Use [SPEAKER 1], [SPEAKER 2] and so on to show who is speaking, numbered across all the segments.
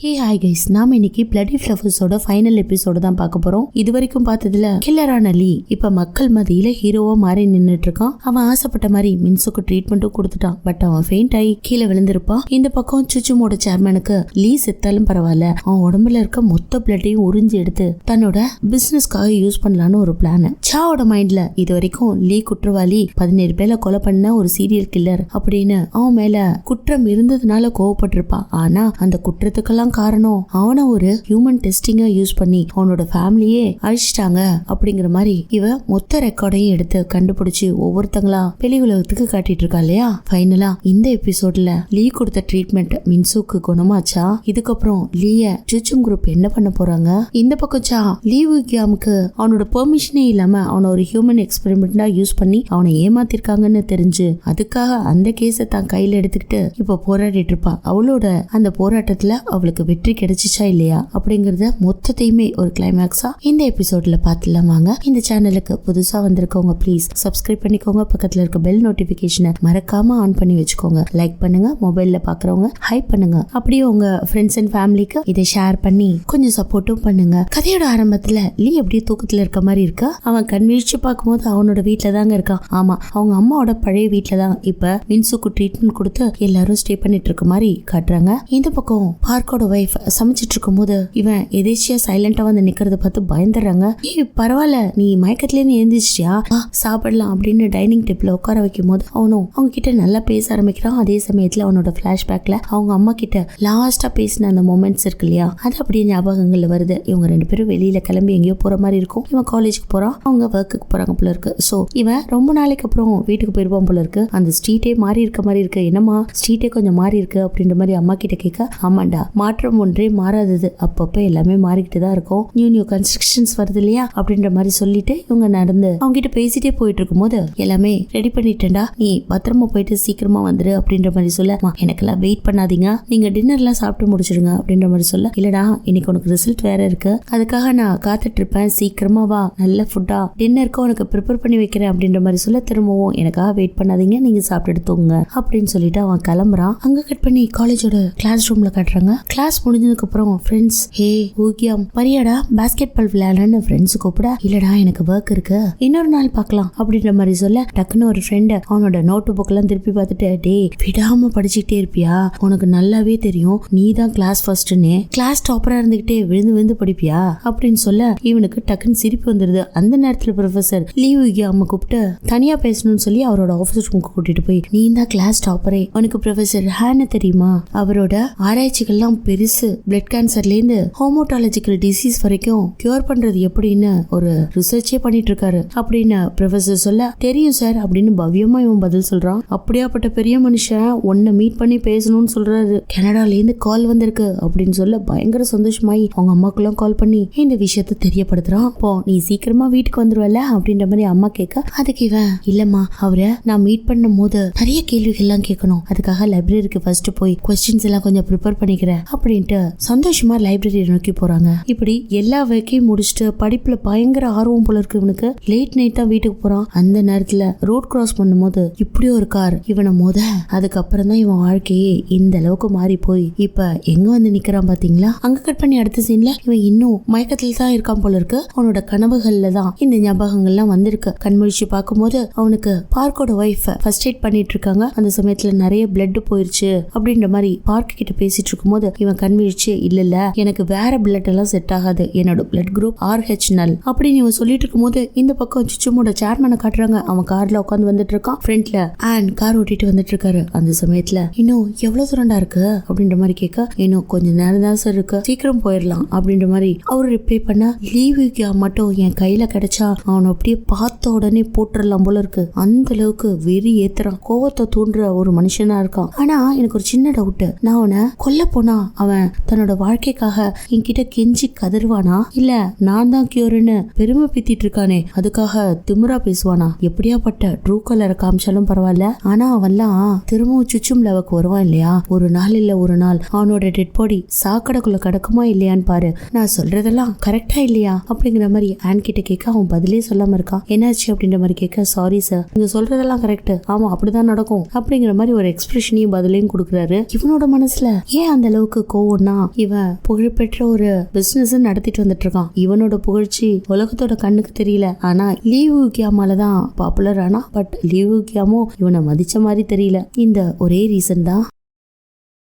[SPEAKER 1] Hey hi guys, நாம இன்னைக்கு bloody ஃப்ளவர்ஸோட final எபிசோட தான் பார்க்க போறோம். இது வரைக்கும் பார்த்ததுல கில்லரான லீ இப்ப மக்கள் மத்தியில ஹீரோவா மாறி நின்னுட்டு இருக்கான். அவன் ஆசைப்பட்ட மாதிரி மின்சுக்கு ட்ரீட்மெண்ட்டும் கொடுத்துட்டான். பட் அவன் ஃபெயிண்ட் ஆகி கீழே விழுந்திருப்பான். இந்த பக்கம் சுச்சுமோட சேர்மனுக்கு லீ செத்தாலும் பரவாயில்ல, அவன் உடம்புல இருக்க மொத்த பிளட்டையும் உறிஞ்சி எடுத்து தன்னோட பிசினஸ்க்காக யூஸ் பண்ணலான்னு ஒரு பிளான். சாவோட மைண்ட்ல இது வரைக்கும் லீ குற்றவாளி, 17 பேரை கொலை பண்ண ஒரு சீரியல் கில்லர் அப்படின்னு அவன் மேல குற்றம் இருந்ததுனால கோவப்பட்டிருப்பான். ஆனா அந்த குற்றத்துக்கெல்லாம் காரணம் அவனை ஒரு ஹியூமன் டெஸ்டிங்கா யூஸ் பண்ணி அவனோட ஃபேமிலியே அழிச்சிட்டாங்க அப்படிங்கிற மாதிரி இவ மொத்த ரெக்கார்டையும் எடுத்து கண்டுபிடிச்சு ஒவ்வொருத்தங்களா வெளி உலகத்துக்கு காட்டிட்டு இருக்கா இல்லையா. ஃபைனலா இந்த எபிசோட்ல லீ கொடுத்த ட்ரீட்மெண்ட் மின்சுக்கு குணமாச்சா? இதுக்கப்புறம் லீய சுச்சும் குரூப் என்ன பண்ண போறாங்க? இந்த பக்கம் சா லீ விக்யாமுக்கு அவனோட பெர்மிஷனே இல்லாம அவனை ஒரு ஹியூமன் எக்ஸ்பெரிமெண்டா யூஸ் பண்ணி அவனை ஏமாத்திருக்காங்கன்னு தெரிஞ்சு அதுக்காக அந்த கேஸை தான் கையில எடுத்துக்கிட்டு இப்ப போராடிட்டு இருப்பா. அவளோட அந்த போராட்டத்துல அவளுக்கு வெற்றி கிடைச்சிச்சா இல்லையா அப்படிங்கறத மொத்தத்தையுமே ஒரு கிளைமேக்ஸா இந்த எபிசோட்ல பார்த்துலாம். வாங்க, இந்த சேனலுக்கு புதுசா வந்திருக்கவங்க ப்ளீஸ் சப்ஸ்கிரைப் பண்ணிக்கோங்க. பக்கத்துல இருக்க பெல் நோட்டிபிகேஷனை மறக்காம ஆன் பண்ணி வச்சுக்கோங்க. லைக் பண்ணுங்க, மொபைல்ல பாக்குறவங்க ஹைப் பண்ணுங்க. அப்படியே உங்க ஃப்ரெண்ட்ஸ் அண்ட் ஃபேமிலிக்கு இதை ஷேர் பண்ணி கொஞ்சம் சப்போர்ட்டும் பண்ணுங்க. கதையோட ஆரம்பத்துல லீ அப்படியே தூக்கத்துல இருக்க மாதிரி இருக்கா. அவன் கண் வீழ்ச்சி பார்க்கும்போது அவனோட வீட்டுல தாங்க இருக்கான். ஆமா, அவங்க அம்மாவோட பழைய வீட்டுல தான் இப்ப மின்சுக்கு ட்ரீட்மெண்ட் கொடுத்து எல்லாரும் ஸ்டே பண்ணிட்டு இருக்க மாதிரி காட்டுறாங்க. இந்த பக்கம் பார்க்கோட வைஃப் சமைச்சிட்டு இருக்கும் போது இவன் எதேச்சியா சைலண்டா வந்து நிக்கிறத பார்த்து பயந்துடுறாங்க. பரவாயில்ல, நீ மயக்கத்துல இருந்து எழுந்திரிச்சியா, சாப்பிடலாம் அப்படின்னு டைனிங் டேபிள்ல உட்கார வைக்கும் போது அவனும் அவங்க கிட்ட நல்லா பேச ஆரம்பிக்கிறான். அதே சமயத்துல அவனோட பிளாஷ்பேக்ல அவங்க அம்மா கிட்ட லாஸ்டா பேசின அந்த மொமெண்ட்ஸ் இருக்கு இல்லையா, அது அப்படியே ஞாபகங்கள்ல வருது. இவங்க 2 பேரும் வெளியில கிளம்பி எங்கேயோ போற மாதிரி இருக்கும். இவன் காலேஜுக்கு போறான், அவங்க ஒர்க்குக்கு போறாங்க போல இருக்கு. சோ இவன் ரொம்ப நாளைக்கு அப்புறம் வீட்டுக்கு போயிருப்பான் போல இருக்கு. அந்த ஸ்ட்ரீட்டே மாறி இருக்க மாதிரி இருக்கு. என்னமா ஸ்ட்ரீட்டே கொஞ்சம் மாறி இருக்கு அப்படின்ற மாதிரி அம்மா கிட்ட கேட்க, ஆமாண்டா, மாற்றம் ஒன்றே மாறாதது, அப்பப்ப எல்லாமே மாறிக்கிட்டு தான் இருக்கும், நியூ கன்ஸ்ட்ரக்ஷன்ஸ் வருது இல்லையா அப்படின்ற மாதிரி சொல்லிட்டு இவங்க நடந்து அவங்க கிட்ட பேசிட்டே போயிட்டு இருக்கும் போது எல்லாமே ரெடி பண்ணிட்டேன்டா, நீ பத்திரமா போயிட்டு சீக்கிரமா வந்துரு அப்படின்ற மாதிரி சொல்ல, எனக்கெல்லாம் வெயிட் பண்ணாதீங்க, நீங்க டின்னர்லாம் சாப்பிட்டு முடிச்சிடுங்க அப்படின்ற மாதிரி சொல்ல, இல்லடா இன்னைக்கு உனக்கு ரிசல்ட் வேற இருக்கு, அதுக்காக நான் காத்துட்டு இருப்பேன், சீக்கிரமா வா, நல்ல ஃபுட்டா டின்னருக்கு உனக்கு ப்ரிப்பேர் பண்ணி வைக்கிறேன் அப்படின்ற மாதிரி சொல்ல, திரும்பவும் எனக்காக வெயிட் பண்ணாதீங்க, நீங்க சாப்பிட்டு தூங்க அப்படின்னு சொல்லிட்டு அவன் கிளம்புறான். அங்க கட் பண்ணி காலேஜோட கிளாஸ் ரூம்ல காட்டுறாங்க. கிளாஸ் முடிஞ்சதுக்கு அப்புறம் ஃப்ரெண்ட்ஸ், ஹே ஊகியம் பரியாடா பாஸ்கெட் பால் விளையாடன்னு ஃப்ரெண்ட்ஸ் கூப்பிட, இல்லடா எனக்கு ஒர்க் இருக்கு, இன்னொரு நாள் பார்க்கலாம் அப்படின்ற மாதிரி சொல்ல, டக்குன்னு ஒரு ஃப்ரெண்ட் அவனோட நோட்டு புக் எல்லாம் திருப்பி பார்த்துட்டு, டே விடாம படிச்சுக்கிட்டே இருப்பியா, உனக்கு நல்லாவே தெரியும் நீ தான் கிளாஸ் ஃபர்ஸ்ட்னு, கிளாஸ் டாப்பரா இருந்துகிட்டே விழுந்து விழுந்து படிப்பியா அப்படின்னு சொல்ல, இவனுக்கு டக்குன்னு சிரிப்பு வந்துருது. அந்த நேரத்துல ப்ரொஃபசர் லீ விக்யாம கூப்பிட்டு தனியா பேசணும்னு சொல்லி அவரோட ஆபீஸ் ரூமுக்கு கூட்டிட்டு போய், நீ தான் கிளாஸ் டாப்பரே, உனக்கு ப்ரொஃபசர் ஹேன்னு தெரியுமா, அவரோட ஆராய்ச்சிகள்லாம் பெருசு, பிளட் கேன்சர்ல இருந்து ஹோமோட்டாலஜிக்கல் டிசீஸ் வரைக்கும் கியூர் பண்றது எப்படின்னு ஒரு ரிசர்ச்சே பண்ணிட்டு இருக்காரு அப்படின்னு ப்ரொஃபசர் சொல்ல, தெரியும் சார் அப்படின்னு பவ்யமா இவன் பதில் சொல்றான். அப்படியாப்பட்ட பெரிய மனுஷன் உன்னை மீட் பண்ணி பேசணும்னு சொல்றாரு, கனடால இருந்து கால் வந்திருக்கு அப்படின்னு சொல்ல பயங்கர சந்தோஷமாயி அவங்க அம்மாக்குலாம் கால் பண்ணி இந்த விஷயத்த தெரியப்படுத்துறான். அப்போ நீ சீக்கிரமா வீட்டுக்கு வந்துருவல அப்படின்ற மாதிரி அம்மா கேட்க, அதுக்கு இவன், இல்லம்மா அவரை நான் மீட் பண்ணும் போது நிறைய கேள்விகள் எல்லாம் கேட்கணும், அதுக்காக லைப்ரரிக்கு ஃபர்ஸ்ட் போய் கொஸ்டின்ஸ் எல்லாம் கொஞ்சம் ப்ரிப்பேர் பண்ணிக்கிறேன் அப்படின்ட்டு சந்தோஷமா லைப்ரரி நோக்கி போறாங்க. இப்படி எல்லா வேக்கையும் முடிச்சுட்டு படிப்புல பயங்கர ஆர்வம் போல இருக்கு இவனுக்கு. லேட் நைட் தான் வீட்டுக்கு போறான். அந்த நேரத்துல ரோட் கிராஸ் பண்ணும்போது இப்படி ஒரு கார் இவனை மோத, அதுக்கப்புறம் தான் இவன் வாழ்க்கையே இந்த அளவுக்கு மாறி போய் இப்ப எங்க வந்து நிக்கிறான் பாத்தீங்களா. அங்க கட் பண்ணி அடுத்த சீன்ல இவன் இன்னும் மயக்கத்துல தான் இருக்கான் போல இருக்கு. அவனோட கனவுகள்ல தான் இந்த ஞாபகங்கள்லாம் வந்திருக்கு. கண்முழிச்சு பார்க்கும்போது அவனுக்கு பார்க்கோட ஒய்ஃப் ஃபர்ஸ்ட் எய்ட் பண்ணிட்டு இருக்காங்க. அந்த சமயத்துல நிறைய பிளட் போயிருச்சு அப்படின்ற மாதிரி பார்க் கிட்ட பேசிட்டு இருக்கும் போது இவன் கண்விழிச்சு, இல்ல எனக்கு வேற பிளட் எல்லாம் செட் ஆகாது, என்னோட பிளட் குரூப் RH நல் அப்படின்னு இவன் சொல்லிட்டு இருக்கும் போது இந்த பக்கம் சுச்சுமோட சேர்மனை காட்டுறாங்க. அவன் கார்ல உட்காந்து வந்துட்டு இருக்கான். ஃப்ரண்ட்ல அண்ட் கார் ஓட்டிட்டு வந்துட்டு இருக்காரு. அந்த சமயத்துல இன்னும் எவ்வளவு தூரண்டா இருக்கு அப்படின்ற மாதிரி கேட்க, இன்னும் கொஞ்ச நேரம் தான் சார் இருக்கு, சீக்கிரம் போயிடலாம் அப்படின்ற மாதிரி அவரு ரிப்ளை பண்ண, லீவுக்கு மட்டும் என் கையில கிடைச்சா அவனை அப்படியே பார்த்த உடனே போட்டுடலாம் போல இருக்கு, அந்த அளவுக்கு வெறி ஏத்துறான், கோவத்தை தூண்டுற ஒரு மனுஷனா இருக்கான். ஆனா எனக்கு ஒரு சின்ன டவுட், நான் அவனை கொல்ல போனா அவன் தன்னோட வாழ்க்கைக்காக என்கிட்ட கெஞ்சி கதறுவானா, இல்ல நான் தான் கியூர்னு பெருமை பீத்திட்டு இருக்கானே அதுக்காக திமுறா பேசுவானா, எப்படியாப்பட்ட ட்ரூ கலரை காமிச்சாலும் பரவாயில்ல, ஆனா அவன்லாம் திரும்பவும் சுச்சும் லெவலுக்கு வருவான் இல்லையா, ஒரு நாள் இல்ல ஒரு நாள் அவனோட டெட் பாடி சாக்கடைக்குள்ள கிடக்குமா இல்லையான்னு பாரு, நான் சொல்றதெல்லாம் கரெக்டா இல்லையா அப்படிங்கிற மாதிரி ஆன் கிட்ட கேட்க, அவன் பதிலே சொல்லாம இருக்கான். என்னாச்சு அப்படின்ற மாதிரி கேட்க, சாரி சார் நீங்க சொல்றதெல்லாம் கரெக்ட், ஆமா அப்படிதான் நடக்கும் அப்படிங்கிற மாதிரி ஒரு எக்ஸ்பிரஷனையும் பதிலையும் கொடுக்குறாரு. இவனோட மனசுல ஏன் அந்த அளவுக்கு கோவம்னா இவன் புகழ்பெற்ற ஒரு பிசினஸ் நடத்திட்டு வந்துட்டு இருக்கான். இவனோட புகழ்ச்சி உலகத்தோட கண்ணுக்கு தெரியல. ஆனா லீவு கியாமாலதான் பாப்புலர் ஆனா, பட் லீவு கியாமோ இவனை மதிச்ச மாதிரி தெரியல. இந்த ஒரே ரீசன் தான்.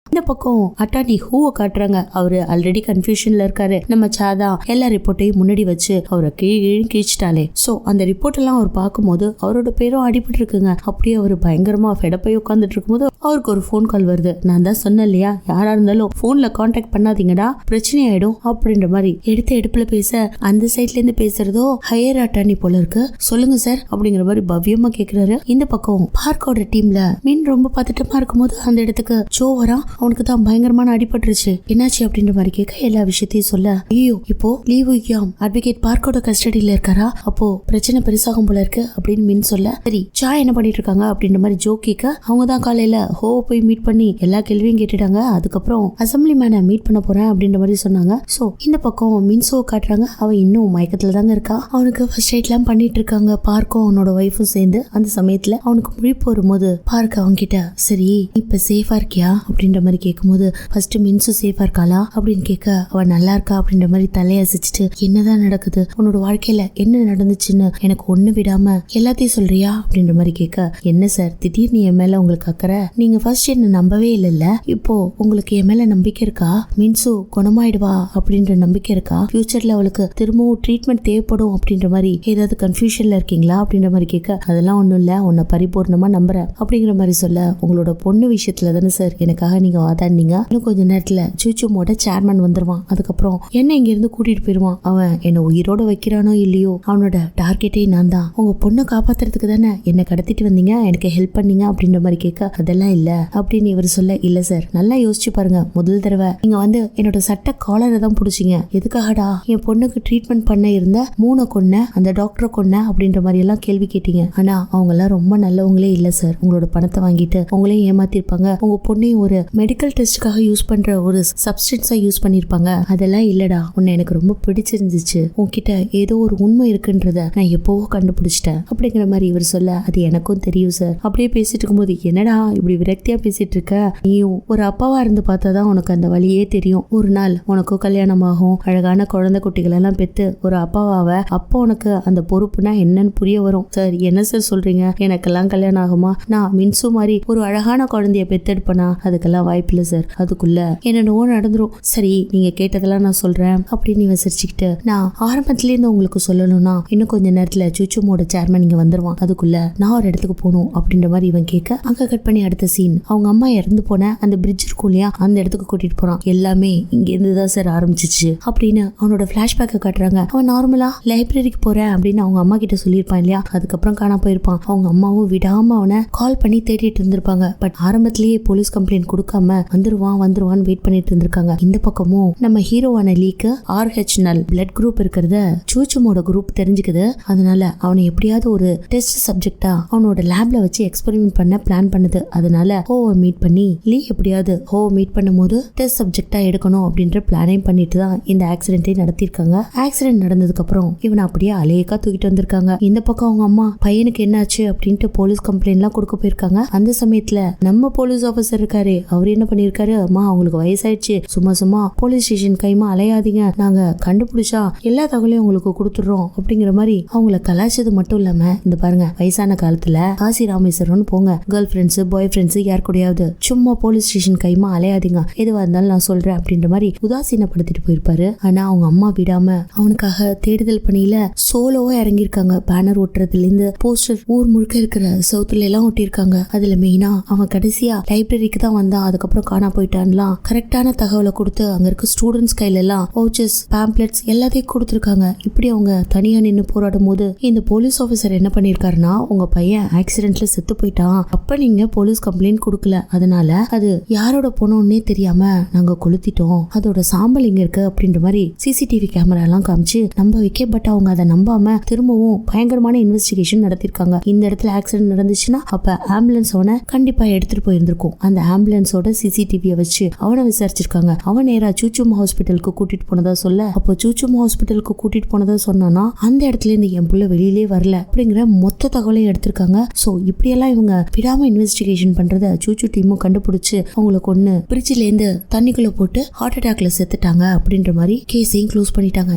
[SPEAKER 1] இந்த பக்கம் அட்டானி ஹூவை காட்டுறாங்க. அவரு ஆல்ரெடி கன்ஃபியூஷன்ல இருக்காரு. நம்ம சாதா எல்லா ரிப்போர்ட்டையும் முன்னாடி வச்சு அவரை கீழ்ச்சிட்டாலே. சோ அந்த ரிப்போர்ட் எல்லாம் அவர் பார்க்கும்போது அவரோட பேரும் அடிபட்டு இருக்குங்க. அப்படியே அவர் பயங்கரமா ஃபெடப்பை உட்காந்துட்டு இருக்கும்போது அவருக்கு ஒரு ஃபோன் கால் வருது. நான் தான் சொன்னேன் இல்லையா, யாரா இருந்தாலும் போன்ல கான்டாக்ட் பண்ணாதீங்கடா, பிரச்சனை ஆயிடும் அப்படின்ற மாதிரி. எடுத்த எடுப்புல பேச அந்த சைட்ல இருந்து பேசுறதோ ஹையர் அட்டானி போல இருக்கு. சொல்லுங்க சார் அப்படிங்கிற மாதிரி பவ்யமா கேக்குறாரு. இந்த பக்கம் பார்க்கோட டீம்ல மீன் ரொம்ப பதட்டமா இருக்கும்போது அந்த இடத்துக்கு ஜோ வரா. அவனுக்கு தான் பயங்கரமான அடிபட்டுருச்சு. என்னாச்சு அப்படின்ற மாதிரி கேட்க எல்லா விஷயத்தையும் சொல்ல, ஐயோ இப்போ லீவு கியாம் அட்வொகேட் பார்க்கோட கஸ்டடியில இருக்காரா, அப்போ பிரச்சனை பெருசாகும் போல இருக்கு அப்படின்னு மீன் சொல்ல, சரி ஜா என்ன பண்ணிட்டு இருக்காங்க அப்படின்ற மாதிரி ஜோ கேட்க, அவங்க தான் காலையில ஹோ போய் மீட் பண்ணி எல்லா கேள்வியும் கேட்டுட்டாங்க. அதுக்கப்புறம் அசம்பிளி மேனை மீட் பண்ண போறேன் அப்படின்ற மாதிரி சொன்னாங்க. சோ இந்த பக்கம் மின்சோ காட்டுறாங்க. அவன் இன்னும் மயக்கத்துல தாங்க இருக்கா. அவனுக்கு ஃபர்ஸ்ட் எய்ட் எல்லாம் பண்ணிட்டு இருக்காங்க பார்க்கும் அவனோட ஒய்ஃபும் சேர்ந்து. அந்த சமயத்துல அவனுக்கு முழிப்பு வரும்போது பார்க்க அவங்க கிட்ட, சரி இப்ப சேஃபா இருக்கியா அப்படின்ற மாதிரி கேட்கும்போது, ஃபர்ஸ்ட் மின்சு சேஃபா இருக்காளா அப்படின்னு கேட்க, அவன் நல்லா இருக்கா அப்படின்ற மாதிரி தலையசிச்சுட்டு, என்னதான் நடக்குது உன்னோட வாழ்க்கையில, என்ன நடந்துச்சுன்னு எனக்கு ஒண்ணு விடாம எல்லாத்தையும் சொல்றியா அப்படின்ற மாதிரி கேட்க, என்ன சார் திடீர்னு என் மேல உங்களுக்கு அக்கறை, நீங்க ஃபர்ஸ்ட் என்ன நம்பவே இல்லைல்ல, இப்போ உங்களுக்கு என் மேல நம்பிக்கை இருக்கா, மின்சு குணமாயிடுவா அப்படின்ற நம்பிக்கை இருக்கா, ஃபியூச்சர்ல அவளுக்கு திரும்பவும் ட்ரீட்மெண்ட் தேவைப்படும் அப்படின்ற மாதிரி ஏதாவது கன்ஃபியூஷன்ல இருக்கீங்களா அப்படின்ற மாதிரி கேட்க, அதெல்லாம் ஒண்ணும் இல்ல, உன்னை பரிபூர்ணமா நம்புறேன் அப்படிங்கிற மாதிரி சொல்ல, உங்களோட பொண்ணு விஷயத்துல தானே சார் எனக்காக நீங்க வாதாடினீங்க, இன்னும் கொஞ்ச நேரத்துல சூச்சுமோட சேர்மன் வந்துருவான், அதுக்கப்புறம் என்ன இங்க இருந்து கூட்டிட்டு போயிருவான், அவன் என்ன உயிரோட வைக்கிறானோ இல்லையோ அவனோட டார்கெட்டே நான் தான், உங்க பொண்ணை காப்பாத்துறதுக்கு தானே என்ன கடத்திட்டு வந்தீங்க, எனக்கு ஹெல்ப் பண்ணீங்க அப்படின்ற மாதிரி கேட்க, அதெல்லாம் இல்ல அப்படின்னு இவர் சொல்ல, இல்ல சார் நல்லா யோசிச்சு பாருங்க, முதல் தடவை நீங்க வந்து என்னோட சட்ட காலரை தான் பிடிச்சிங்க, எதுக்காகடா என் பொண்ணுக்கு ட்ரீட்மெண்ட் பண்ண இருந்த 3 கொன்ன அந்த டாக்டரை கொன்ன அப்படின்ற மாதிரி எல்லாம் கேள்வி கேட்டீங்க, ஆனா அவங்க எல்லாம் ரொம்ப நல்லவங்களே இல்ல சார், உங்களோட பணத்தை வாங்கிட்டு உங்களையும் ஏமாத்திருப்பாங்க, உங்க பொண்ணையும் ஒரு மெடிக்கல் டெஸ்டுக்காக யூஸ் பண்ற ஒரு சப்ஸ்டன்ஸா யூஸ் பண்ணிருப்பாங்க, அதெல்லாம் இல்லடா, உன்னை எனக்கு ரொம்ப பிடிச்சிருந்துச்சு, உன்கிட்ட ஏதோ ஒரு உண்மை இருக்குன்றத நான் எப்போவோ கண்டுபிடிச்சிட்டேன் அப்படிங்கிற மாதிரி இவர் சொல்ல, அது எனக்கும் தெரியும் சார். அப்படியே பேசிட்டு இருக்கும்போது, என்னடா இப்படி விரக்தியா பேசிட்டு இருக்க, நீயும் ஒரு அப்பாவா இருந்து பார்த்தாதான் உனக்கு அந்த வழியே தெரியும், ஒரு நாள் உனக்கும் கல்யாணம் ஆகும், அழகான குழந்தை குட்டிகள் எல்லாம் பெத்து ஒரு அப்பாவாவ, அப்போ உனக்கு அந்த பொறுப்புனா என்னன்னு புரிய வரும். சார் என்ன சார் சொல்றீங்க, எனக்கெல்லாம் கல்யாணம் ஆகுமா, நான் மின்சு மாதிரி ஒரு அழகான குழந்தைய பெத்தெடுப்பனா, அதுக்கெல்லாம் வாய்ப்பு இல்ல சார், அதுக்குள்ள என்னென்னவோ நடந்துரும், சரி நீங்க கேட்டதெல்லாம் நான் சொல்றேன் அப்படின்னு இவன் சிரிச்சுக்கிட்டு, நான் ஆரம்பத்துல இருந்து உங்களுக்கு சொல்லணும்னா இன்னும் கொஞ்ச நேரத்துல சூச்சுமோட சேர்மன் இங்க வந்துருவான், அதுக்குள்ள நான் ஒரு இடத்துக்கு போகணும் அப்படின்ற மாதிரி இவன் கேட்க, அங்க கட் பண்ணி அடுத்த சீன் அவங்க அம்மா இறந்து போன அந்த பிரிட்ஜ் இருக்கும் இல்லையா, அந்த இடத்துக்கு கூட்டிட்டு போறான். எல்லாமே இங்க இருந்துதான் சார் ஆரம்பிச்சிச்சு அப்படின்னு அவனோட பிளாஷ்பேக்கை காட்டுறாங்க. அவன் நார்மலா லைப்ரரிக்கு போறேன் அப்படின்னு அவங்க அம்மா கிட்ட சொல்லியிருப்பான் இல்லையா, அதுக்கப்புறம் காணா போயிருப்பான். அவங்க அம்மாவும் விடாம அவனை கால் பண்ணி தேடிட்டு இருந்திருப்பாங்க. பட் ஆரம்பத்திலேயே போலீஸ் கம்ப்ளைண்ட் கொடுக்காம வந்துருவான்னு வெயிட் பண்ணிட்டு இருந்திருக்காங்க. இந்த பக்கமும் நம்ம ஹீரோவான லீக்கு RH நல் பிளட் குரூப் இருக்கிறத சூச்சுமோட குரூப் தெரிஞ்சுக்குது. அதனால அவனை எப்படியாவது ஒரு டெஸ்ட் சப்ஜெக்டா அவனோட லேப்ல வச்சு எக்ஸ்பெரிமெண்ட் பண்ண பிளான் பண்ணுது. அதனால ஹோவை மீட் பண்ணி லீ எப்படியாவது ஹோவை மீட் பண்ணும்போது டெஸ்ட் சப்ஜெக்டா எடுக்கணும் அப்படின்ற பிளானையும் பண்ணிட்டு தான் இந்த ஆக்சிடென்ட்டை நடத்திருக்காங்க. ஆக்சிடென்ட் நடந்ததுக்கு அப்புறம் இவனை அப்படியே அலையக்கா தூக்கிட்டு வந்திருக்காங்க. இந்த பக்கம் அவங்க அம்மா பையனுக்கு என்னாச்சு அப்படின்ட்டு போலீஸ் கம்ப்ளைண்ட் எல்லாம் கொடுக்க போயிருக்காங்க. அந்த சமயத்துல நம்ம போலீஸ் ஆபீசர் இருக்காரு, அவர் என்ன பண்ணிருக்காரு, அம்மா அவங்களுக்கு வயசாயிடுச்சு, சும்மா போலீஸ் ஸ்டேஷன் கைமா அலையாதீங்க, நாங்க கண்டுபிடிச்சா எல்லா தகவலையும் உங்களுக்கு கொடுத்துடுறோம் அப்படிங்கிற மாதிரி அவங்கள கலாச்சது மட்டும் இல்லாம, இந்த பாருங்க வயசான காலத்துல காசி ராமேஸ்வரம் போங்க, கேர்ள் ஃப்ரெண்ட்ஸ் பாய் ஃப்ரெண்ட்ஸ் யார் கூடயாவது சும்மா போலீஸ் ஸ்டேஷன் கைமா அலையாதீங்க, எதுவா இருந்தாலும் நான் சொல்றேன் அப்படின்ற மாதிரி உதாசீனப்படுத்திட்டு போயிருப்பாரு. ஆனா அவங்க அம்மா விடாம அவனுக்காக தேடுதல் பணியில சோலோவா இறங்கியிருக்காங்க. பேனர் ஒட்டுறதுல இருந்து போஸ்டர் ஊர் முழுக்க இருக்கிற சவுத்துல எல்லாம் ஒட்டியிருக்காங்க. அதுல மெயினா அவன் கடைசியா லைப்ரரிக்கு தான் வந்தான், அதுக்கப்புறம் காணா போயிட்டான்லாம் கரெக்டான தகவலை கொடுத்து அங்க இருக்க ஸ்டூடெண்ட்ஸ் கையில எல்லாம் வவுச்சர்ஸ் பேம்ப்ளெட்ஸ் எல்லாத்தையும் கொடுத்துருக்காங்க. இப்படி அவங்க தனியா நின்று போராடும் போது இந்த போலீஸ் ஆபீசர் என்ன பண்ணிருக்காருன்னா, உங்க பையன் ஆக்சிடென்ட்ல செத்து போயிட்டான், அப்ப நீங்க போலீஸ் கம்ப்ளைண்ட் கொடுக்கல, அதனால அது யாரோட போனோன்னே தெரியாம நாங்க கொளுத்திட்டோம், அதோட சாம்பல் இங்க இருக்கு அப்படின்ற மாதிரி CCTV கேமரா எல்லாம் காமிச்சு நம்ப வைக்க. பட் அவங்க அதை நம்பாம திரும்பவும் பயங்கரமான இன்வெஸ்டிகேஷன் நடத்திருக்காங்க. இந்த இடத்துல ஆக்சிடென்ட் நடந்துச்சுன்னா அப்ப ஆம்புலன்ஸ் அவனை கண்டிப்பா எடுத்துட்டு போயிருந்திருக்கும். அந்த ஆம்புலன்ஸோட சிசிடிவியை வச்சு அவனை விசாரிச்சிருக்காங்க. அவன் நேரா சூச்சும் ஹாஸ்பிட்டலுக்கு கூட்டிட்டு போனதா சொல்ல, அப்போ சூச்சும் ஹாஸ்பிட்டலுக்கு கூட்டிட்டு போனதா சொன்னானா அந்த இடத்துல இருந்து என் புள்ள வெளியிலே வரல அப்படிங்கிற மொத்த தகவலையும் எடுத்திருக்காங்க. சோ இப்படியெல்லாம் இவங்க விடாம இன்வெஸ்டிகேஷன் பண்றத சூச்சு டீமும் கண்டுபிடிச்சு அவங்களை கொன்னு பிரிட்ஜ்ல இருந்து தண்ணிக்குள்ள போட்டு ஹார்ட் அட்டாக்ல செத்துட்டாங்க அப்படின்ற மாதிரி கேஸையும் க்ளோஸ் பண்ணிட்டாங்க.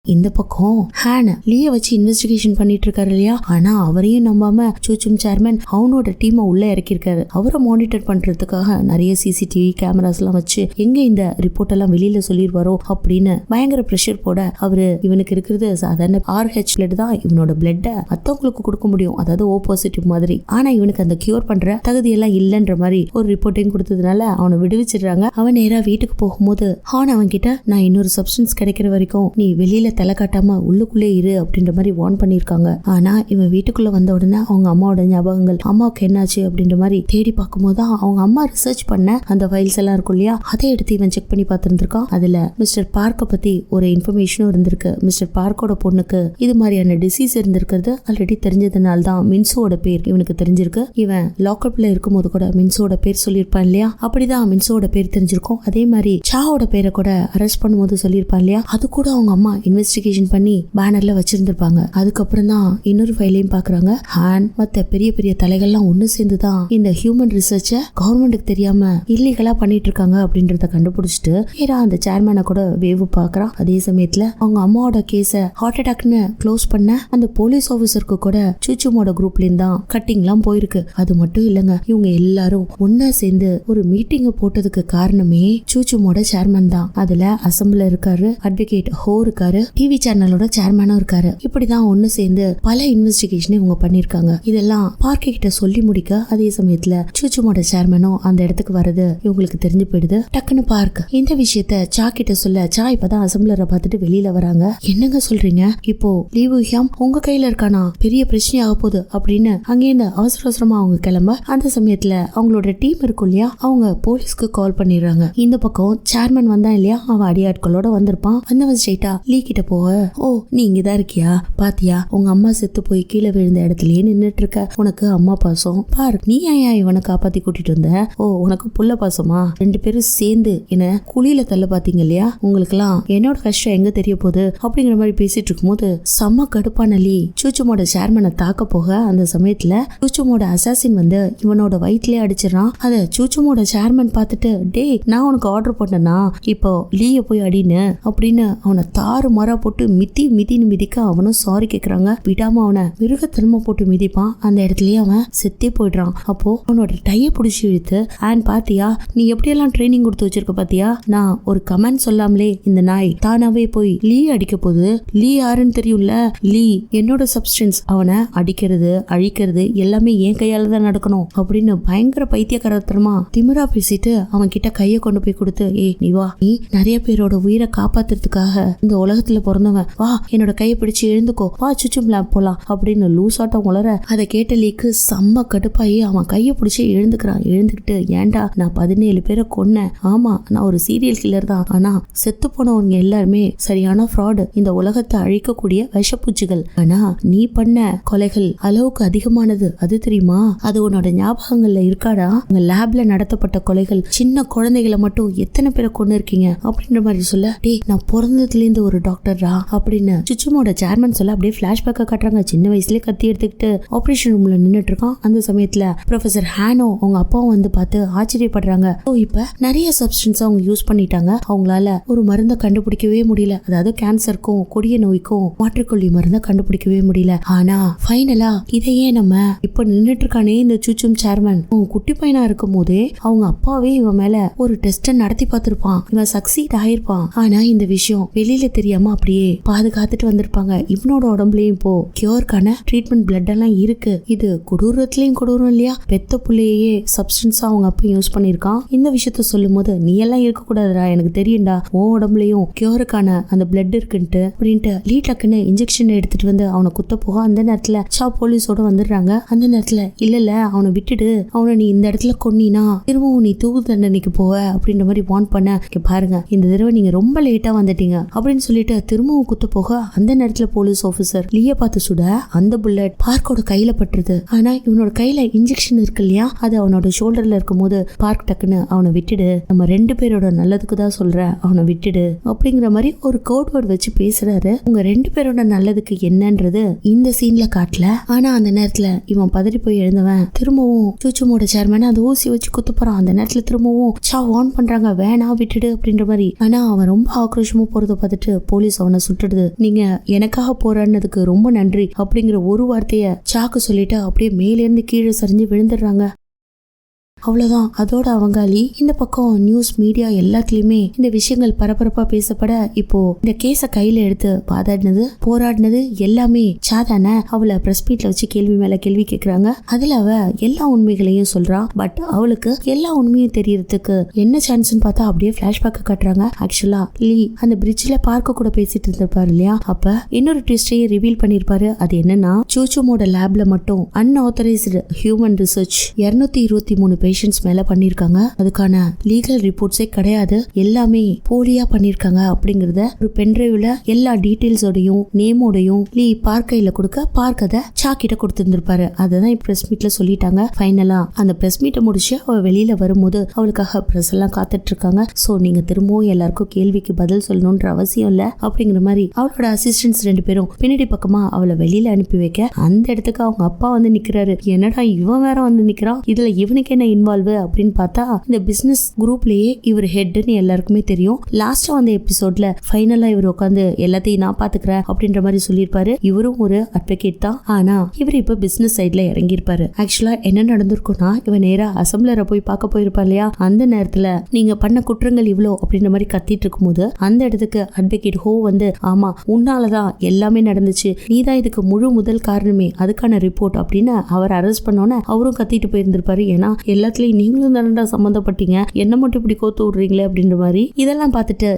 [SPEAKER 1] இந்த பக்கம் ஹேன் லீய வச்சு இன்வெஸ்டிகேஷன் பண்ணிட்டு இருக்காரு இல்லையா, ஆனா அவரையும் நம்பாம சூச்சும் சேர்மன் அவனோட டீமை உள்ள இறக்கிருக்காரு. அவரை மானிட்டர் பண்றதுக்காக நிறைய சிசிடிவி கேமராஸ் எல்லாம் வச்சு எங்க இந்த ரிப்போர்ட் எல்லாம் வெளியில சொல்லிடுவாரோ அப்படின்னு பயங்கர பிரஷர் போட, அவரு இவனுக்கு இருக்கிறது சாதாரண RH பிளட் தான், இவனோட பிளட்டை மத்தவங்களுக்கு கொடுக்க முடியும், அதாவது O பாசிட்டிவ் மாதிரி. ஆனா இவனுக்கு அந்த கியூர் பண்ற தகுதி எல்லாம் இல்லைன்ற மாதிரி ஒரு ரிப்போர்ட்டையும் கொடுத்ததுனால அவனை விடுவிச்சிடுறாங்க. அவன் நேரா வீட்டுக்கு போகும்போது ஹான் அவன் கிட்ட நான் இன்னொரு சப்ஸ்டன்ஸ் கிடைக்கிற வரைக்கும் நீ வெளியில தலை காட்டாம உள்ளுக்குள்ளே இரு அப்படின்ற மாதிரி வார்ன் பண்ணிருக்காங்க. ஆனா இவன் வீட்டுக்குள்ள வந்த உடனே அவங்க அம்மாவோட ஞாபகங்கள், அம்மாவுக்கு என்னாச்சு அப்படின்ற மாதிரி தேடி பார்க்கும்போது அவங்க அம்மா ரிசர்ச் பண்ண அந்த ஃபைல்ஸ் எல்லாம் இருக்கும் இல்லையா, அதை எடுத்து இவன் செக் பண்ணி பார்த்துருக்கான். அதுல மிஸ்டர் பார்க்க பத்தி ஒரு இன்ஃபர்மேஷனும் இருந்திருக்கு. மிஸ்டர் பார்க்கோட பொண்ணுக்கு இது மாதிரியான டிசீஸ் இருந்திருக்கிறது ஆல்ரெடி தெரிஞ்சதுனால தான் மின்சோட பேர் இவனுக்கு தெரிஞ்சிருக்கு. இவன் லாக்அப்ல இருக்கும்போது கூட மின்சோட பேர் சொல்லியிருப்பான் இல்லையா, அப்படிதான் மின்சோட பேர் தெரிஞ்சிருக்கும். அதே மாதிரி சாவோட பேரை கூட அரெஸ்ட் பண்ணும்போது சொல்லியிருப்பான் இல்லையா, அது கூட அவங்க அம்மா இன்வெஸ்டிகேஷன் பண்ணி பேனர்ல வச்சிருந்திருப்பாங்க. அதுக்கப்புறம் தான் இன்னொரு ஃபைலையும் பாக்குறாங்க. ஹேன் மத்த பெரிய பெரிய தலைகள்லாம் ஒண்ணு சேர்ந்துதான் இந்த ஹியூமன் ரிசர்ச்ச கவர்மெண்ட்டுக்கு தெரியாம இல்லீகலா பண்ணிட்டு இருக்காங்க அப்படின்றத கண்டுபிடிச்சிட்டு ஏரா அந்த சேர்மேனை கூட வேவு பாக்குறான். அதே சமயத்துல அவங்க அம்மாவோட கேஸ ஹார்ட் அட்டாக்னு க்ளோஸ் பண்ண அந்த போலீஸ் ஆபீசருக்கு கூட சூச்சுமோட குரூப்ல இருந்தா கட்டிங் எல்லாம் போயிருக்கு. அது மட்டும் இல்லங்க, இவங்க எல்லாரும் ஒன்னா சேர்ந்து ஒரு மீட்டிங் போட்டதுக்கு காரணமே சூச்சுமோட சேர்மன் தான். அதுல அசம்பிளர் இருக்காரு, அட்வொகேட் ஹோ இருக்காரு, டிவி சேனலோட சேர்மேனும் இருக்காரு. இப்படிதான் ஒண்ணு சேர்ந்து பல இன்வெஸ்டிகேஷன் இவங்க பண்ணிருக்காங்க. இதெல்லாம் பார்க்க கிட்ட சொல்லி முடிக்க அதே சமயத்துல சூச்சுமோட சேர்மனும் அந்த இடத்துக்கு வரது இவங்களுக்கு தெரிஞ்சு போயிடுது. டக்குன்னு பார்க்க இந்த விஷயத்த சா கிட்ட சொல்ல, சா இப்பதான் அசம்பிளரை பார்த்துட்டு வெளியில வராங்க. என்னங்க சொல்றீங்க, இப்போ லீவு ஹியாம் உங்க கையில இருக்கானா, பெரிய பிரச்சனை ஆக போகுது அப்படின்னு அங்கேருந்து அவசர அவசரமா அவங்க கிளம்ப, அந்த சமயத்துல அவங்களோட டீம் இருக்கும் இல்லையா, அவங்க போலீஸ்க்கு கால் பண்ணிடுறாங்க. இந்த பக்கம் சேர்மன் வந்தான் இல்லையா, அவன் அடியாட்களோட வந்திருப்பான். வந்தவன் ஸ்ட்ரைட்டா லீ கிட்ட போக, ஓ நீ இங்கதான் இருக்கியா, பாத்தியா உங்க அம்மா செத்து போய் கீழே விழுந்த இடத்துலயே நின்னுட்டு இருக்க, உனக்கு அம்மா பாசம் பாரு, நீ ஏன் இவனை காப்பாத்தி கூட்டிட்டு வந்த, ஓ உனக்கு புள்ள பாசமா, ரெண்டு பேரும் சேர்ந்து என்ன குழியில தள்ள பாத்தீங்க இல்லையா, உங்களுக்கு எல்லாம் என்னோட கஷ்டம் எங்க தெரிய போகுது அப்படிங்கிற மாதிரி பேசிட்டு இருக்கும்போது செம்ம கடுப்பான லீ சூச்சுமோட சேர்மனை தாக்க போக, அந்த சமயத்துல சூச்சுமோட அசாசின் வந்து இவனோட வயிற்றுலயே அடிச்சிடறான். அத சூச்சுமோட சேர்மன் பார்த்துட்டு, டே நான் உனக்கு ஆர்டர் பண்ணனா இப்போ லீய போய் அடின்னு அப்படின்னு அவனை தாறு மாறா போட்டு மிதின்னு மிதிக்க அவனும் சாரி கேக்குறாங்க. விடாம அவனை மிருகத்தனமா போட்டு மிதிப்பான். அந்த இடத்துலயே அவன் செத்தே போயிடுறான். அப்போ அவனோட டைய புடிச்சு இழுத்து, ஆன் பாத்தியா நீ எப்படியெல்லாம் ட்ரைனிங் கொடுத்து வச்சிருக்க பாத்தியா, நான் ஒரு கமெண்ட் சொல்லாமலே இந்த நாய் தானாவே போய் லீ அடிக்க போகுது, லீ யாருன்னு தெரியும்ல, லீ என்னோட சப்ஸ்டன்ஸ், அவனை அடிக்கிறது அழிக்கிறது எல்லாமே என் கையால தான் நடக்கணும் அப்படின்னு பயங்கர பைத்தியக்காரத்தனமா திமிரா பேசிட்டு அவன் கிட்ட கைய கொண்டு போய் கொடுத்து, ஏ நீ வா, நீ நிறைய பேரோட உயிரை காப்பாத்துறதுக்காக இந்த உலகத்துல பிறந்தவன், வா என்னோட கையை பிடிச்சு எழுந்துக்கோ, வா சுச்சும் லேப் போலாம் அப்படின்னு லூசாட்டம் உளர, அதை கேட்ட லீக்கு செம்ம கடுப்பாயி அவன் கையை பிடிச்சி எழுந்துக்கிறான். எழுந்துக்கிட்டு, ஏண்டா நான் 17 பேரை கொன்னேன், ஆமா நான் ஒரு சீரியல் கில்லர் தான், ஆனா செத்து போனவங்க எல்லாருமே சரியான ஃப்ராடு, இந்த உலகத்தை அழிக்கக்கூடிய விஷப்பூச்சிகள், ஆனா நீ பண்ண கொலைகள் அளவுக்கு அதிகமானது, அது தெரியுமா, அது உன்னோட ஞாபகங்கள்ல இருக்காடா, உங்க லேப்ல நடத்தப்பட்ட கொலைகள் சின்ன குழந்தைகளை மட்டும் எத்தனை பேரை கொண்டு இருக்கீங்க அப்படின்ற மாதிரி சொல்ல, டே நான் பிறந்ததுல இருந்து ஒரு டாக்டரா அப்படின்னு சுச்சுமோட சேர்மன் சொல்ல, அப்படியே பிளாஷ்பேக்க காட்டுறாங்க. சின்ன வயசுலயே கத்தி எடுத்துக்கிட்டு ஆபரேஷன் ரூம்ல நின்னுட்டு இருக்கான். அந்த சமயத்துல ப்ரொஃபசர் ஹேனோ அவங்க அப்பாவும் வந்து பார்த்து ஆச்சரியப்படுறாங்க. இப்ப நிறைய சப்ஸ்டன்ஸ் அவங்க யூஸ் பண்ணிட்டாங்க, அவங்களால ஒரு மருந்தை கண்டுபிடிக்கவே முடியல, அதாவது கேன்சருக்கும் கொடிய நோய்க்கும் மாற்றுக்கொல்லி மருந்தை கண்டுபிடிக்கவே முடியல. ஆனா ஃபைனலா இதையே நம்ம இப்ப நின்னுட்டு இருக்கானே இந்த சூச்சும் சேர்மன், அவங்க குட்டி பையனா இருக்கும் போதே அவங்க அப்பாவே இவன் மேல ஒரு டெஸ்ட் நடத்தி பார்த்திருப்பான், இவன் சக்சீட் ஆயிருப்பான். ஆனா இந்த விஷயம் வெளியில தெரியாம அப்படியே பாதுகாத்துட்டு வந்திருப்பாங்க. இவனோட உடம்புலயும் இப்போ கியூர்க்கான ட்ரீட்மெண்ட் பிளட் எல்லாம் இருக்கு. இது கொடூரத்திலயும் கொடூரம் இல்லையா, பெத்த புள்ளையே சப்ஸ்டன்ஸா அவங்க அப்பா யூஸ் பண்ணிருக்கான். இந்த விஷயத்த சொல்லும் போது, நீ எல்லாம் இருக்க கூடாதுடா, எனக்கு தெரியும்டா உன் உடம்புலயும் கியூருக்கான அந்த பிளட் இருக்குன்ட்டு அப்படின்ட்டு லீ டக்குன்னு இன்ஜெக்ஷன் எடுத்துட்டு வந்து அவனை குத்த போக, அந்த நேரத்துல சா போலீஸோட வந்துடுறாங்க. அந்த நேரத்துல இல்ல அவனை விட்டுடு, அவனை நீ இந்த இடத்துல கொன்னினா திரும்பவும் நீ தூக்கு தண்டனைக்கு போவ அப்படின்ற மாதிரி வார்ன் பண்ண, பாருங்க இந்த தடவை நீங்க ரொம்ப லேட்டா வந்துட்டீங்க அப்படின்னு சொல்லிட்டு திரும்பவும் குத்த போக அந்த நேரத்துல போலீஸ் ஆபீசர் லீய பார்த்து சுட அந்த புல்லட் பார்க்கோட கையில பட்டுருது. ஆனா இவனோட கையில இன்ஜெக்ஷன் இருக்கு இல்லையா, அது அவனோட ஷோல்டர்ல இருக்கும் போது பார்க் டக்குன்னு அவனை விட்டுடு, நம்ம 2 பேரோட நல்லதுக்கு தான் சொல்ற, அவனை விட்டுடு அப்படிங்கிற மாதிரி ஒரு கோட் வேர்ட் வச்சு பேசுறாரு. உங்க 2 பேரோட நல்லதுக்கு என்னன்றது இந்த சீன்ல காட்டல. ஆனா அந்த நேரத்துல இவன் பதறி போய் எழுந்தவன் திரும்பவும் சூச்சுமோட சேர்மேன் அந்த ஊசி வச்சு குத்து போறான். அந்த நேரத்துல திரும்பவும் வார்ன் பண்றாங்க, வேணா விட்டுடு அப்படின்ற மாதிரி. ஆனா அவன் ரொம்ப ஆக்ரோஷமா போறத பார்த்துட்டு போலீஸ் அவனை சுட்டுடுது. நீங்க எனக்காக போராடினதுக்கு ரொம்ப நன்றி அப்படிங்கிற ஒரு வார்த்தைய சாக்கு சொல்லிட்டு அப்படியே மேல இருந்து கீழே சரிஞ்சு விழுந்துடுறாங்க. அவ்வளவுதான். அதோட அவங்காளி இந்த பக்கம் நியூஸ் மீடியா எல்லாத்துலயுமே இந்த விஷயங்கள் பரபரப்பா பேசப்பட இப்போ இந்த கேஸ கையில எடுத்து போராடினது எல்லாமே சாதான அவளை பிரஸ் மீட்ல வச்சு கேள்வி மேல கேள்வி கேக்குறாங்க. அதுல அவ எல்லா உண்மைகளையும் சொல்றா. பட் அவளுக்கு எல்லா உண்மையும் தெரியறதுக்கு என்ன சான்ஸ்ன்னு பார்த்தா அப்படியே பிளாஷ்பேக் காட்டுறாங்க. ஆக்சுவலா லீ அந்த பிரிட்ஜ்ல பார்க்க கூட பேசிட்டு இருந்திருப்பாரு இல்லையா, அப்ப இன்னொரு ட்விஸ்டையும் ரிவீல் பண்ணிருப்பாரு. அது என்னன்னா சூச்சுமோட லேப்ல மட்டும் அன்ஆத்தரைஸ்டு ஹியூமன் ரிசர்ச் 223 பேஷண்ட்ஸ் மேல பண்ணிருக்காங்க. அதுக்கான லீகல் ரிப்போர்ட்ஸே கிடையாது, எல்லாமே போலியா பண்ணிருக்காங்க அப்படிங்கறத ஒரு பென்ட்ரைவ்ல எல்லா டீடைல்ஸோடையும் நேமோடையும் லீ பார்க்கையில கொடுக்க பார்க்கத சாக்கிட்ட கொடுத்திருந்திருப்பாரு. அததான் பிரஸ் மீட்ல சொல்லிட்டாங்க. ஃபைனலா அந்த பிரஸ் மீட்டை முடிச்சு அவ வெளியில வரும்போது அவளுக்காக பிரஸ் எல்லாம் காத்துட்டு இருக்காங்க. சோ நீங்க திரும்பவும் எல்லாருக்கும் கேள்விக்கு பதில் சொல்லணும்ன்ற அவசியம் இல்ல அப்படிங்கிற மாதிரி அவளோட அசிஸ்டன்ட்ஸ் 2 பேரும் பின்னாடி பக்கமா அவளை வெளியில அனுப்பி வைக்க அந்த இடத்துக்கு அவங்க அப்பா வந்து நிக்கிறாரு. என்னடா இவன் வேற வந்து நிக்கிறான், இதுல இவனுக்கு என்ன இன்வால்வ் அப்படின்னு பார்த்தா இந்த பிசினஸ் குரூப்லயே இவர் ஹெட்னு எல்லாருக்குமே தெரியும். லாஸ்டா வந்த எபிசோட்ல ஃபைனலா இவர் உட்காந்து எல்லாத்தையும் நான் பாத்துக்கிறேன் அப்படின்ற மாதிரி சொல்லியிருப்பாரு. இவரும் ஒரு அட்வொகேட் தான், ஆனா இவர் இப்ப பிசினஸ் சைட்ல இறங்கியிருப்பாரு. ஆக்சுவலா என்ன நடந்திருக்கும்னா இவன் நேரா அசம்பிளரை போய் பார்க்க போயிருப்பா இல்லையா, அந்த நேரத்துல நீங்க பண்ண குற்றங்கள் இவ்வளோ அப்படின்ற மாதிரி கத்திட்டு இருக்கும் போது அந்த இடத்துக்கு அட்வொகேட் ஹோ வந்து ஆமா உன்னாலதான் எல்லாமே நடந்துச்சு, நீதான் இதுக்கு முழு முதல் காரணமே, அதுக்கான ரிப்போர்ட் அப்படின்னு அவர் அரெஸ்ட் பண்ணோன்னு அவரும் கத்திட்டு போயிருந்திருப்பாரு. ஏன்னா எல்லாத்துலயும் நீங்களும் தானடா சம்பந்தப்பட்டீங்க, என்ன மட்டும் இப்படி கோத்து விடுறீங்களே அப்படின்ற மாதிரி. இதெல்லாம் பார்த்துட்டு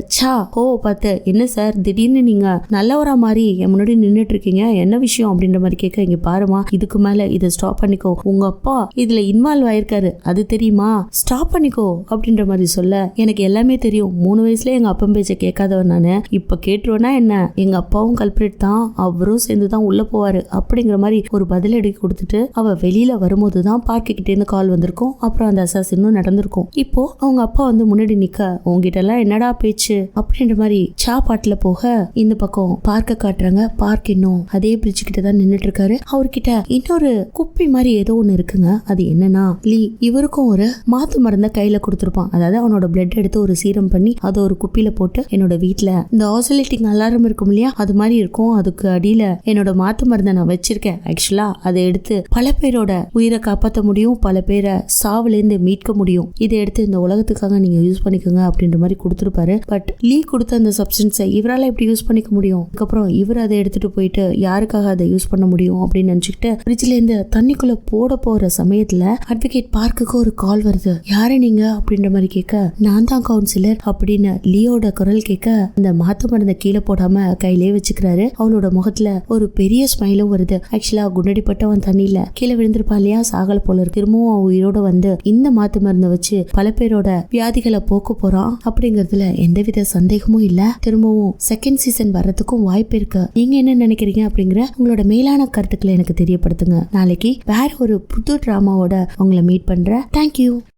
[SPEAKER 1] ஹோ பார்த்து என்ன சார் திடீர்னு நீங்க நல்லவரா மாதிரி என் முன்னாடி நின்றுட்டு இருக்கீங்க, என்ன விஷயம் அப்படின்ற மாதிரி கேட்க, இங்க பாருமா இதுக்கு மேல இதை ஸ்டாப் பண்ணிக்கோ, உங்க அப்பா இதுல இன்வால்வ் ஆயிருக்காரு அது தெரியுமா, ஸ்டாப் பண்ணிக்கோ அப்படின்ற மாதிரி சொல்ல, எனக்கு எல்லாமே தெரியும், 3 வயசுல எங்க அப்பா பேச்ச கேட்காதவன் நானு, இப்ப கேட்டுருவேன்னா என்ன, எங்க அப்பாவும் கல்பிரேட் தான், அவரும் சேர்ந்துதான் உள்ள போவாரு அப்படிங்கிற மாதிரி ஒரு பதிலடி கொடுத்துட்டு அவ வெளியில வரும்போதுதான் பார்க்க கிட்டே இருந்து கால் வந்திருக்கும். அப்புறம் அந்த அசாசினும் நடந்திருக்கும். இப்போ அவங்க அப்பா வந்து முன்னாடி நிக்க, உங்ககிட்ட எல்லாம் என்னடா பேச்சு அப்படின்ற மாதிரி பாட்டுல போக இந்த பக்கம் பார்க்க காட்டுறாங்க. பார்க் இன்னும் அதே பிரிட்ஜ் கிட்ட தான் நின்னுட்டு இருக்காரு. அவர்கிட்ட இன்னொரு குப்பி மாதிரி ஏதோ ஒண்ணு இருக்குங்க. அது என்னன்னா லீ இவருக்கும் ஒரு மாத்து மருந்த கையில கொடுத்திருப்பான். அதாவது அவனோட பிளட் எடுத்து ஒரு சீரம் பண்ணி அதை ஒரு குப்பியில போட்டு, என்னோட வீட்டுல இந்த ஆசிலேட்டிங் அலாரம் இருக்கும் இல்லையா அது மாதிரி இருக்கும், அதுக்கு அடியில என்னோட மாத்து மருந்தை நான் வச்சிருக்கேன். ஆக்சுவலா அதை எடுத்து பல பேரோட உயிரை காப்பாற்ற முடியும், பல பேரை சாவுல இருந்து மீட்க முடியும், இதை எடுத்து இந்த உலகத்துக்காக நீங்க யூஸ் பண்ணிக்கோங்க அப்படின்ற மாதிரி கொடுத்திருப்பாரு. பட் லீ கொடுத்த அந்த சப்ஸ்டன்ஸை இவரால எப்படி யூஸ் பண்ணிக்க முடியும், அதுக்கப்புறம் இவர் அதை எடுத்துட்டு போயிட்டு யாருக்காக அதை யூஸ் பண்ண முடியும் அப்படின்னு நினைச்சுக்கிட்டு பிரிட்ஜ்ல இருந்து தண்ணிக்குள்ள போற சமயத்துல அட்வொகேட் பார்க்குக்கு ஒரு கால் வருது. யாரு நீங்க அப்படின்ற மாதிரி கேட்க, நான் தான் கவுன்சிலர் அப்படின்னு லீயோட குரல் கேட்க, அந்த மாத்து மருந்த கீழே போடாம கையிலே வச்சுக்கிறாரு. அவளோட முகத்துல ஒரு பெரிய ஸ்மைலும் வருது. ஆக்சுவலா குண்டடிப்பட்டவன் தண்ணியில கீழே விழுந்திருப்பான் இல்லையா, சாகல போல இருக்கு. திரும்பவும் உயிரோட வந்து இந்த மாத்து மருந்தை வச்சு பல பேரோட வியாதிகளை போக்க போறான் அப்படிங்கறதுல எந்தவித சந்தேகமும் இல்ல. திரும்பவும் செகண்ட் சீசன் வர்றதுக்கும் வாய்ப்பு இருக்கு. நீங்க என்ன நினைக்கிறீங்க அப்படிங்கிற உங்களோட மேலான கருத்துக்களை எனக்கு தெரியப்படுத்துங்க. நாளைக்கு வேற ஒரு புது டிராமாவோட உங்களை மீட் பண்றேன். தேங்க்யூ.